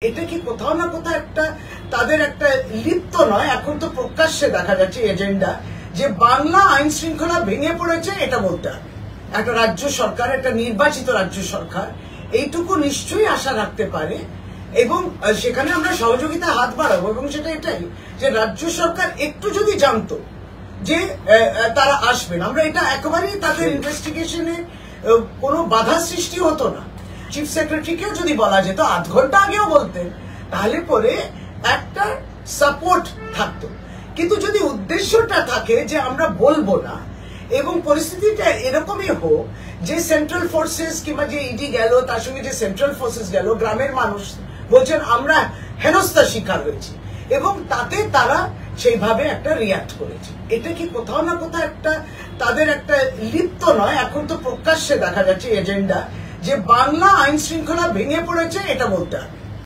এটা কি কোথাও না কোথাও একটা তাদের একটা লিপ্ত নয়, এখন তো প্রকাশ্যে দেখা যাচ্ছে এজেন্ডা যে বাংলা আইন শৃঙ্খলা ভেঙে পড়েছে, এটা বলতে হবে একটা রাজ্য সরকার, একটা নির্বাচিত রাজ্য সরকার এইটুকু নিশ্চয়ই আশা রাখতে পারে এবং সেখানে আমরা সহযোগিতা হাত বাড়াবো। এবং সেটা এটাই যে রাজ্য সরকার একটু যদি জানতো যে তারা আসবেন, আমরা এটা একেবারেই তাদের ইনভেস্টিগেশনে কোনো বাধা সৃষ্টি হতো না। চিফ সেক্রেটারিকেও যদি বলা যেত, আধ ঘন্টা আগেও বলতেন, তাহলে পরে একটা সাপোর্ট থাকতো। কিন্তু যদি উদ্দেশ্যটা থাকে যে আমরা বলবো না এবং পরিস্থিতিটা এরকমই হোক যে সেন্ট্রাল ফোর্সেস কিংবা যে ইডি গেল, তার সঙ্গে যে সেন্ট্রাল ফোর্সেস গেল, গ্রামের মানুষ বলছেন আমরা হেনস্থার শিকার হয়েছি এবং তাতে তারা সেইভাবে একটা রিয়াক্ট করেছে, এটা কি কোথাও না কোথাও একটা তাদের একটা লিপ্ত নয়, এখন তো প্রকাশ্যে দেখা যাচ্ছে এজেন্ডা যে বাংলা আইন শৃঙ্খলা ভেঙে পড়েছে, এটা বলতে হবে।